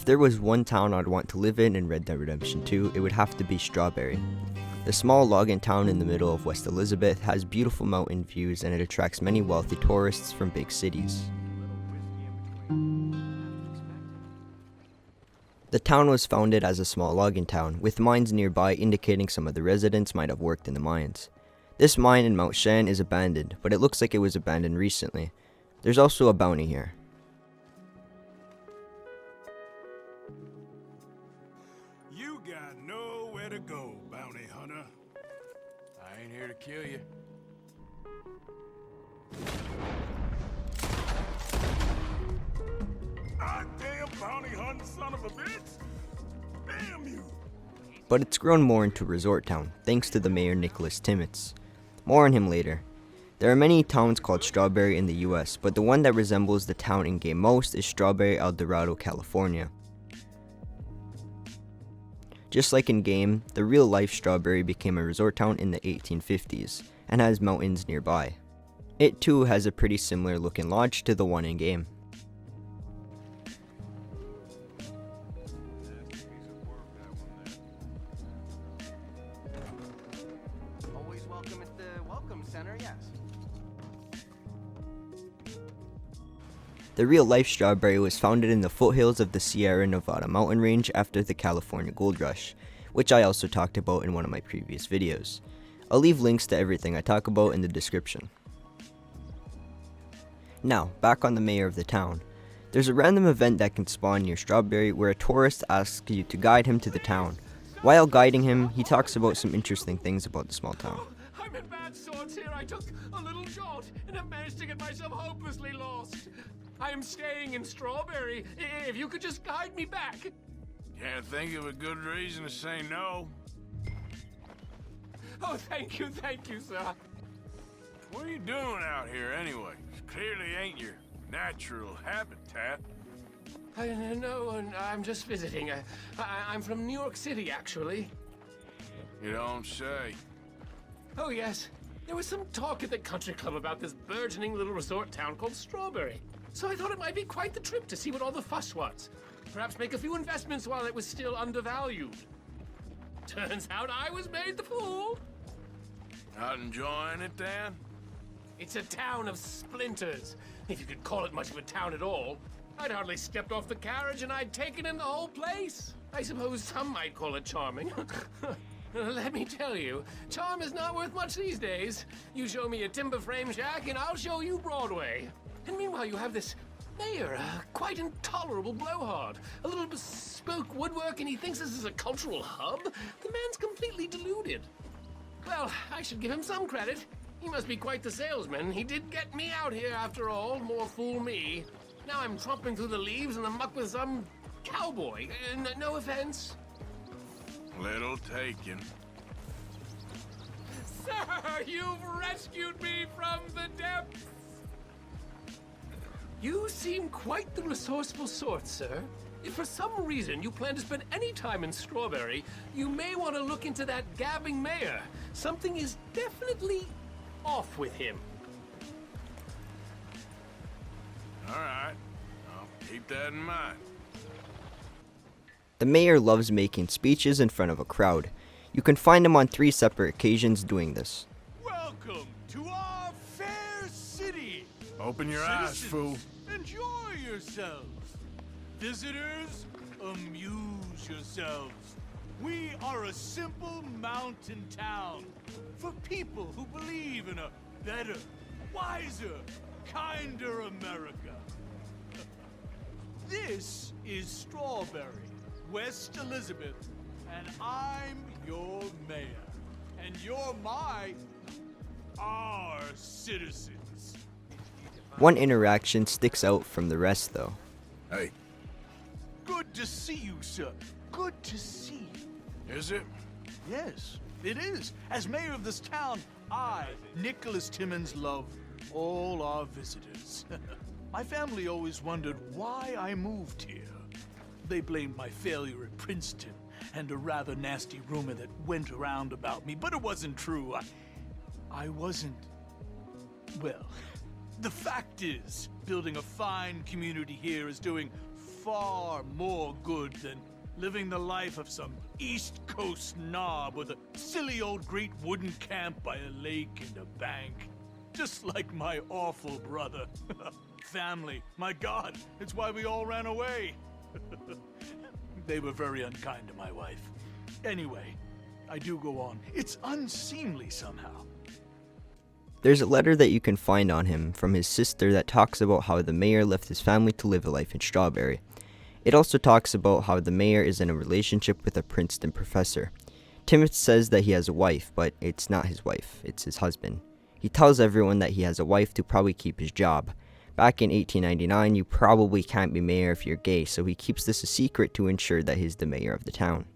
there was one town I'd want to live in Red Dead Redemption 2, it would have to be Strawberry. The small logging town in the middle of West Elizabeth has beautiful mountain views and it attracts many wealthy tourists from big cities. The town was founded as a small logging town, with mines nearby indicating some of the residents might have worked in the mines. This mine in Mount Shan is abandoned, but it looks like it was abandoned recently. There's also a bounty here. You got nowhere to go, bounty hunter. I ain't here to kill you. Goddamn bounty hunting son of a bitch! Damn you! But it's grown more into a resort town, thanks to the mayor Nicholas Timmons. More on him later. There are many towns called Strawberry in the US, but the one that resembles the town in game most is Strawberry, El Dorado, California. Just like in game, the real-life Strawberry became a resort town in the 1850s, and has mountains nearby. It too has a pretty similar looking lodge to the one in game. Always welcome at the Welcome Center, yes. The real-life Strawberry was founded in the foothills of the Sierra Nevada mountain range after the California Gold Rush, which I also talked about in one of my previous videos. I'll leave links to everything I talk about in the description. Now, back on the mayor of the town. There's a random event that can spawn near Strawberry where a tourist asks you to guide him to the town. While guiding him, he talks about some interesting things about the small town. I'm in bad sorts here. I took a little jaunt and have managed to get myself hopelessly lost. I am staying in Strawberry. If you could just guide me back. Can't think of a good reason to say no. Oh, thank you, sir. What are you doing out here anyway? Clearly ain't your natural habitat. No, I'm just visiting. I'm from New York City, actually. You don't say. Oh, yes. There was some talk at the country club about this burgeoning little resort town called Strawberry. So I thought it might be quite the trip to see what all the fuss was. Perhaps make a few investments while it was still undervalued. Turns out I was made the fool. Not enjoying it, Dan? It's a town of splinters, if you could call it much of a town at all. I'd hardly stepped off the carriage and I'd taken in the whole place. I suppose some might call it charming. Let me tell you, charm is not worth much these days. You show me a timber frame shack and I'll show you Broadway. And meanwhile you have this mayor, a quite intolerable blowhard. A little bespoke woodwork and he thinks this is a cultural hub? The man's completely deluded. Well, I should give him some credit. He must be quite the salesman. He did get me out here after all, more fool me. Now I'm tromping through the leaves in the muck with some cowboy. No offense. Little taken. Sir, you've rescued me from the depths. You seem quite the resourceful sort, sir. If for some reason you plan to spend any time in Strawberry, you may want to look into that gabbing mayor. Something is definitely off with him. All right. I'll keep that in mind. The mayor loves making speeches in front of a crowd. You can find him on 3 separate occasions doing this. Welcome to our fair city. Open your eyes, fool. Enjoy yourselves. Visitors, amuse yourselves. We are a simple mountain town for people who believe in a better, wiser, kinder America. This is Strawberry, West Elizabeth, and I'm your mayor. And you're our citizens. One interaction sticks out from the rest though. Hey, Good to see you, sir. Good to see you. is it? Yes, it is. As mayor of this town, I, Nicholas Timmons, love all our visitors. My family always wondered why I moved here. They blamed my failure at Princeton and a rather nasty rumor that went around about me, but it wasn't true. I wasn't... Well, the fact is, building a fine community here is doing far more good than living the life of some East Coast snob with a silly old great wooden camp by a lake and a bank. Just like my awful brother. Family, my God, it's why we all ran away. They were very unkind to my wife. Anyway, I do go on. It's unseemly somehow. There's a letter that you can find on him from his sister that talks about how the mayor left his family to live a life in Strawberry. It also talks about how the mayor is in a relationship with a Princeton professor. Timmons says that he has a wife, but it's not his wife, it's his husband. He tells everyone that he has a wife to probably keep his job. Back in 1899, you probably can't be mayor if you're gay, so he keeps this a secret to ensure that he's the mayor of the town.